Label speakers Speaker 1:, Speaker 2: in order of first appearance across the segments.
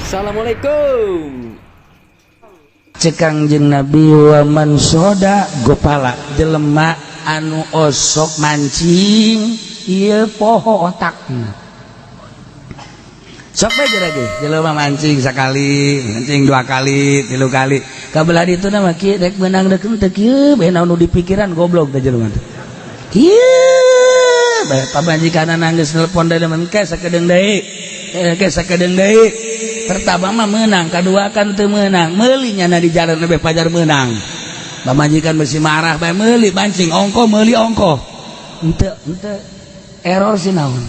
Speaker 1: Assalamualaikum.
Speaker 2: Cekangjeng Nabi waman soda gopala jelema anu osok mancing ieu poho otakna. Sok bae lagi jelema mancing sakali, mancing 2 kali, 3 kali. Kabelah ditu na mah kieu rek beunang deukeun teu kieu bae naon nu dipikiran goblok teh jelema teh. Kieu bae pamajikanna geus nelpon da demen ke sakedeung deui. Ke sakedeung deui. Pertama mah menang, kedua kan teu menang. Meuli nya di jalan lebih pajar menang. Pamajikan besi marah bae meuli mancing ongko meuli ongko. Henteu error sih naon.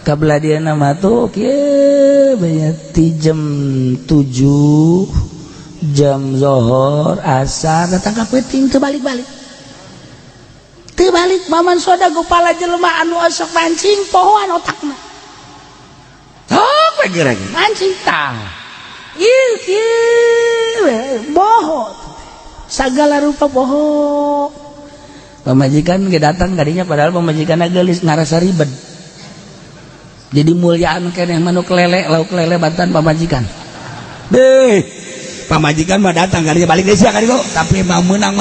Speaker 2: Kabelah dieuna mah tuh kieu bae ti jam 7 jam zohor asar datang ka peuting teu balik-balik. Teu balik maman soda gopala jelema anu osok mancing pohoan otakna. Lagi mancing tah bohong segala rupa bohong. Pemajikan ge datang kadinya padahal pemajikan gelis ngarasa ribet jadi mulyaan keneh manuk lele lauk lele bantan pemajikan deh pamajikan mah datang kadinya balik deui sia kaditu tapi mau menang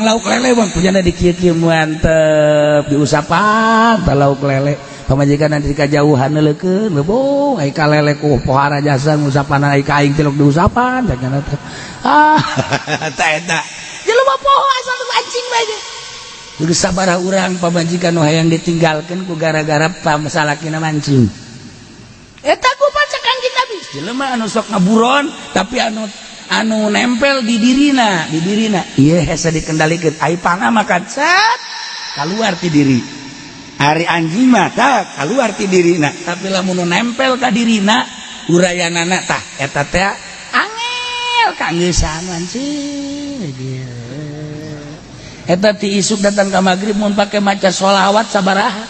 Speaker 2: lauk lele bang punyana dikieu-kieu mantep diusapan tah lauk lele. Pamajikan nanti kajauhan neulekeun beuh ai ka lele ku pohara jasa ngusapan ai ka aing tiluk diusapan cenah teh tah eta jelema poho asal mancing bae geus sabaraha urang pamajikan nu hayang ditinggalkeun ku gara-gara pamasalakina mancing eta ku pacekan kita bis jelema anu sok ngaburon tapi anu nempel di dirina ieu hese dikendalikeun ai pangah makan set kaluar ti diri. Ari anjing mah tah kaluar ti dirina tapi lamun nempel ka dirina urayanana tah eta teh angel kangeusan mancing eta ti isuk datang ka magrib mun pake maca sholawat sabaraha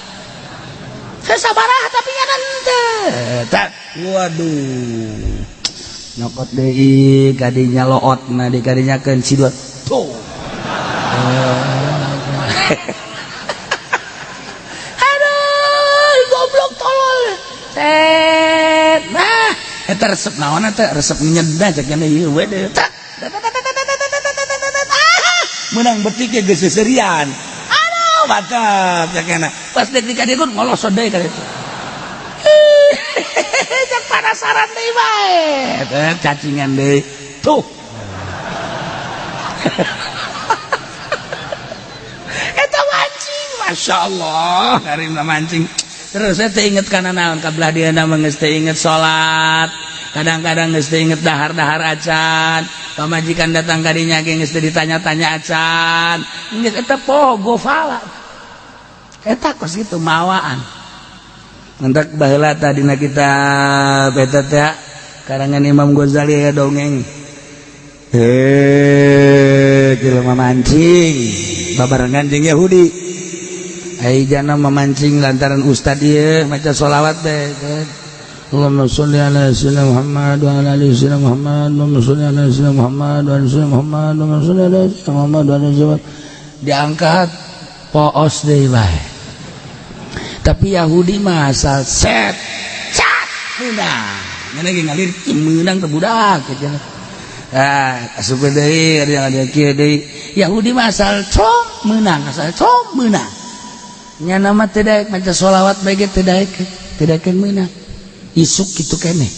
Speaker 2: sabaraha tapi nyanan teh waduh nyokot deui kadinya lootna di kadinyakeun sidot tuh nah eta resep naon eta resep nyedah cek nya ieu we deui menang betik ge geus seserian aduh mantap cek nya pas dek dikadieun ngolosot deui ka ditu cek penasaran deui bae eta cacingan deui tuh eta mancing masyaallah karimna mancing. Terus saya inget karena naon kabelah dia nama geus teu inget salat kadang-kadang geus teu inget dahar-dahar acan pamajikan datang ka dinya ge geus teu ditanya-tanya acan geus eta poho gofala eta kos kitu mawaan ngantak baheula tah dina kitab eta teh karangan Imam Ghazali aya dongeng jelema mancing babarengan jeung Yahudi ai jana memancing lantaran ustad ieu maca sholawat teh Allahumma sholli ala sayyidina Muhammad wa ala ali sayyidina Muhammad Allahumma sholli ala sayyidina Muhammad wa ala sayyidina Muhammad Allahumma sholli ala sayyidina Muhammad wa ala sayyidina diangkat poos deui bae tapi Yahudi mah asal set cat meunang ngana ge ngalir meunang teh budak cenah asup deui ada kieu deui Yahudi mah asal com meunang nya nama teu daek maca sholawat bae ge teu daek meunang isuk kitu keneh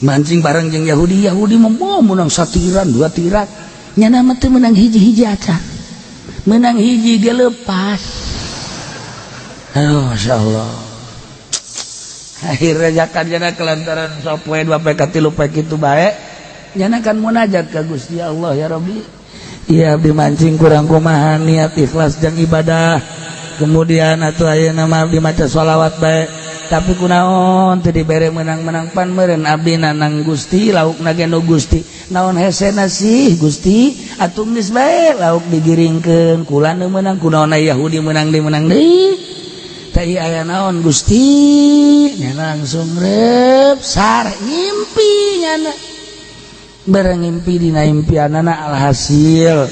Speaker 2: mancing bareng jeung Yahudi mah meunang 1 tiran 2 tiran nya nama teu meunang hiji-hiji acan meunang hiji ge leupas aduh masyaallah akhirnya jakarjana kelantaran sok poe 2 poe ka 3 poe kitu bae nyana kan munajat ka Gusti Allah ya Rabbi ieu abdi mancing kurang kumaha niat ikhlas jeung ibadah kemudian atuh ayeuna mah abdi maca sholawat bae tapi kunaon teu dibere menang-menang pan meureun abdi nanang Gusti laukna ge nu Gusti naon hesena sih Gusti atuh geus bae lauk digiringkeun kula nu meunang kunaon Yahudi meunang deui teh aya naon Gusti nya langsung rep sar ngimpi nyana bareng ngimpi dina impianana alhasil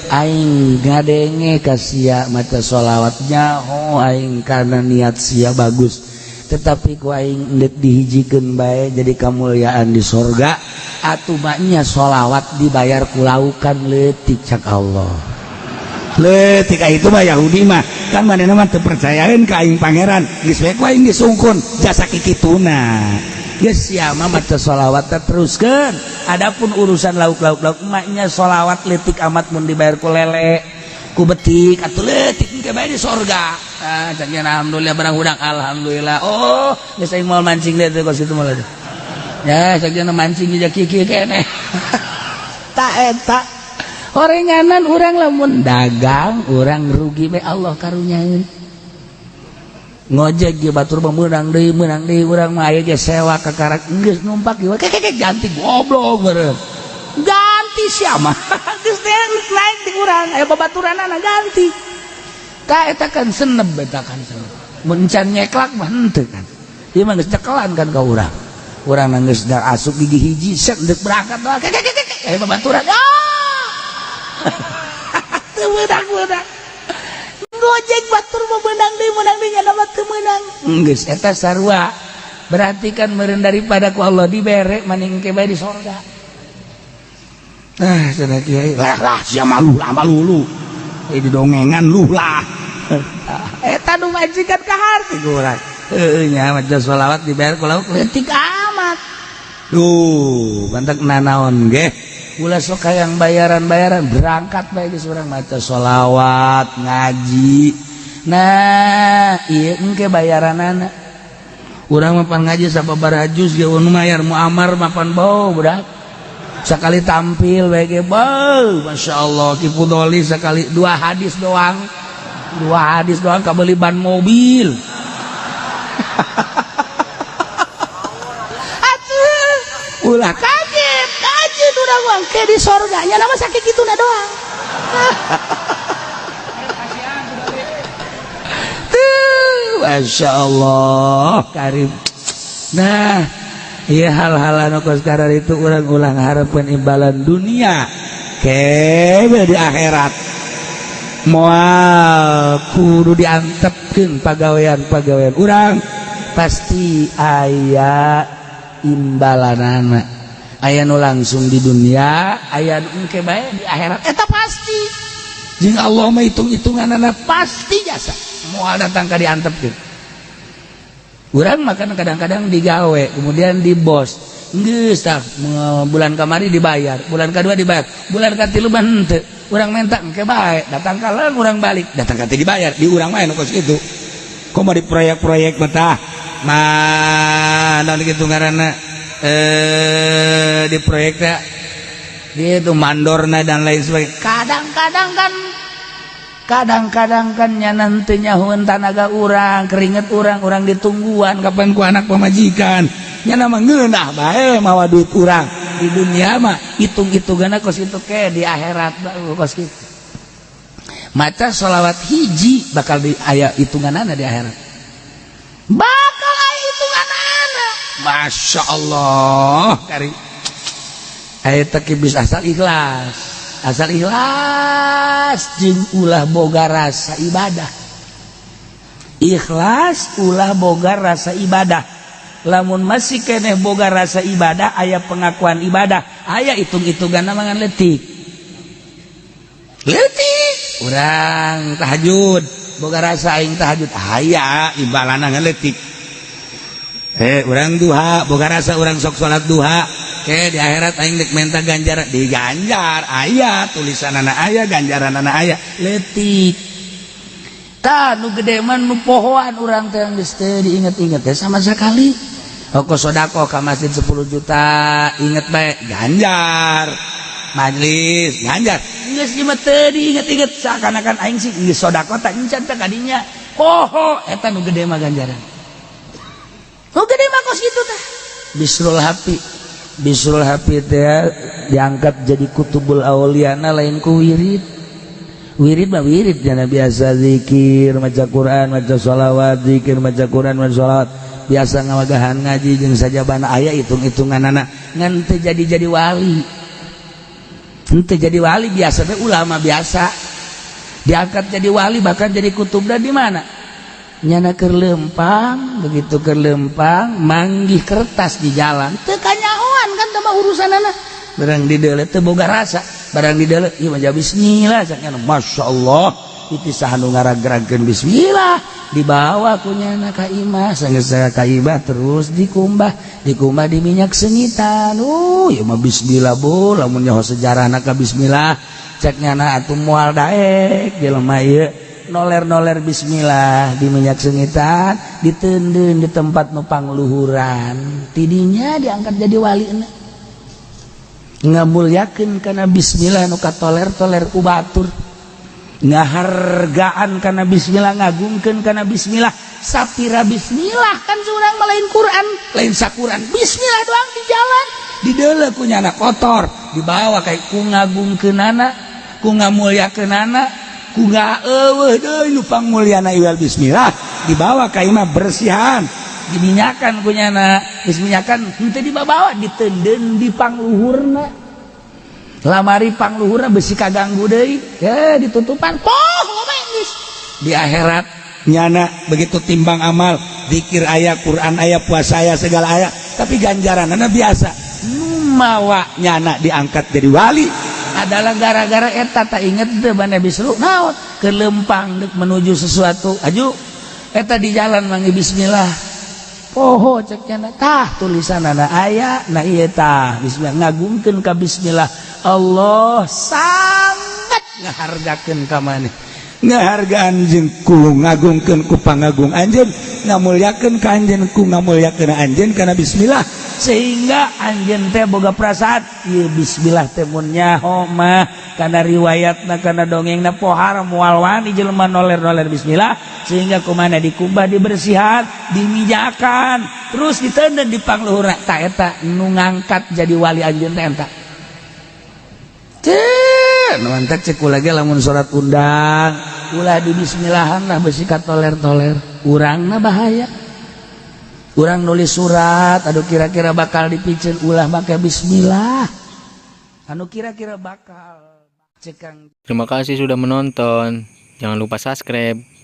Speaker 2: aing ngadenge ka sia maca sholawatnya aing karena niat sia bagus tetapi ku aing endek dihijikeun bae jadi kamuliaan di sorga atuh maknya sholawat dibayar ku laukan leutik cak Allah. Leutik itu mah Yahudi mah kan manehna mah teu percayaeun ka aing pangeran geus bae ku aing disungkun jasa kikituna geus sia mah maca sholawat teruskeun. Adapun urusan lauk maknya sholawat leutik amat mun dibayar ku lele ku betik atuh leutik engke bae di sorga. Caknya alhamdulillah barang hudang alhamdulillah. Oh geus aing moal mancing deh teh kos kitu mah ya caknya mancing jeung kieu keneh. Tak eta orenganan urang lamun dagang urang rugi be Allah karunyaeun. Ngojek ge batur meunang deui urang mah aya ge sewa ka karak geus numpak ge ganti goblok beureum. Ganti sia mah geus naik di urang aya babaturanana ganti. Ka eta kan seneb eta kan seneb. Mun can nyeklak mah henteu kan. Ieu mah geus cekelan kan ka urang. Urang geus da asup gigi hiji set deuk berangkat doang. Aya babaturan. Teu meunang. Gojek batur meunang deui nya mah teu meunang. Geus eta sarua. Berarti kan meureun daripada ku Allah dibere maning engke bae di sorga. Cenah kiai lah sia malu lu. Di dongengan lu lah. Eta nu majikan ka harti ku urang. Heueuh nya maca sholawat dibayar ku lauk leutik amat. Bantek nanaon ge. Ulah sok hayang bayaran berangkat bae geus urang maca sholawat ngaji. Nah ieu engke bayaranana urang mah pan ngaji sababaraha juz ge nu mayar muamar mapan bau budak sakali tampil bae ge bau masyaallah Kipu Doli sakali 2 hadis doang kabeli ban mobil. Atuh ulah kaget urang mah ke di sorga nya nama sakit kituna doang. Masya Allah karim. Nah iya hal-hal anu sekarang itu urang ulang harapan imbalan dunia kebe di akhirat moal kudu diantepkeun pagawean urang pasti aya imbalanana. Aya nu langsung di dunia aya nu engke bae di akhirat eta pasti. Jeung Allah mah hitung-hitunganana pasti jasa moal datang ka diantepkeun. Urang makan kadang-kadang digawe kemudian di bos geus tah bulan kamari dibayar bulan kedua dibayar bulan katilu mah henteu urang menta engke bae datang ka leung urang balik datang ka teh dibayar di urang mah anu kos kitu komo di proyek-proyek mah tah mah naon kitu ngaranna di proyek teh dia itu mandorna dan lain sebagainya kadang-kadang kan nya nanti nyahuan tanaga urang keringet urang ditungguan kapan ku anak pemajikan nya nama ngeunah bae mawa duit urang di dunia mah hitung-hitungana kos itu ke di akhirat kos kitu maca sholawat hiji bakal di aya hitunganana di akhirat bakal aya hitunganana. Masya Allah kari aya teh bis asal ikhlas jeung ulah boga rasa ibadah. Ikhlas ulah boga rasa ibadah. Lamun masih keneh boga rasa ibadah aya pengakuan ibadah aya hitung-hitunganna mangan leutik urang tahajud boga rasa aing tahajud aya imbalana ngeuletik. Urang duha boga rasa urang sok salat duha ke di akhirat aing dek menta ganjaran diganjar aya tulisanana aya ganjaranana aya leutik. Tah nu gede mah nu pohoan urang teh geus teu diinget-inget teh sama sakali. Oko sodako ka masjid 10 juta inget bae ganjar. Majlis ganjar. Geus ieu mah teu diinget-inget seakan-akan aing sih geus sodako tah encan teh kadinya. Poho eta nu gede mah ganjaran. Nu gede mah kos kitu teh. Bisrul Hafi teh diangkat jadi kutubul auliana lain ku wirid mah wirid jana biasa zikir maca Quran maca sholawat zikir maca Quran maca sholawat biasa ngawagahan ngaji jeung sajabana aya hitung-hitunganana ngan teu jadi wali henteu jadi wali biasa teh ulama biasa diangkat jadi wali bahkan jadi kutub da di mana nyana keur lempang, begitu keur lempang manggih kertas di jalan teu kanyahoan kan teh urusanana barang dideuleu teu boga rasa barang dideuleu ieu mah bismillah sakana masyaallah itu sahanu ngaragragkeun bismillah dibawa ku nyana ka imah sanggeus ka imah terus dikumbah di minyak sengitan ieu mah bismillah bu lamun nyaho sejarahna ka bismillah cek nyana atuh moal daek jelema ieu noler bismillah di minyak sengitan diteundeun di tempat nu pangluhuran tidinya diangkat jadi walina ngamulyakeun kana bismillah nu katoler-toler ku batur ngahargaan kana bismillah ngagungkeun kana bismillah sapira bismillah kan surang lain Quran lain sakuran bismillah doang di jalan dideuleu ku nyana kotor dibawa kayak ku ngagungkeunana ku ngamulyakeunana ku eueuh deui nu pangmulyana iwal bismillah dibawa ka imah bersihan diminyakan ku nyana geus minyakan henteu dibawa diteundeun di pangluhurna lamari pangluhurna besi kaganggu deui ditutupan poh loba geus di akhirat nyana begitu timbang amal zikir aya Quran aya puasa aya segala aya tapi ganjaranna biasa nu mawa nyana diangkat jadi wali adalah gara-gara eta tak inget teu bana bisru naon keur lempang deuk menuju sesuatu aju eta di jalan manggih bismillah poho cek cenah tah tulisanana aya na ieu tah bismillah ngagungkeun ka bismillah Allah sangat ngahargakeun ka maneh ngahargaan jeung ku ngagungkeun ku pangagung anjeun ngamulyakeun ka anjeun ku ngamulyakeun anjeun kana bismillah sehingga anjeun teh boga perasaan ieu bismillah teh mun nyaho mah kana riwayatna kana dongengna pohar moal wani jelema noler-noler bismillah sehingga kumaha dikumbah dibersihan dimijakan terus diteundeun di pangluhurna tah eta nu ngangkat jadi wali anjeun teh eta mantak cek ulah ge lamun surat undang ulah di bismillahan lah besi katoler-toler urangna bahaya urang nulis surat aduh kira-kira bakal dipicen ulah make bismillah anu kira-kira bakal cekang.
Speaker 1: Terima kasih sudah menonton, jangan lupa subscribe.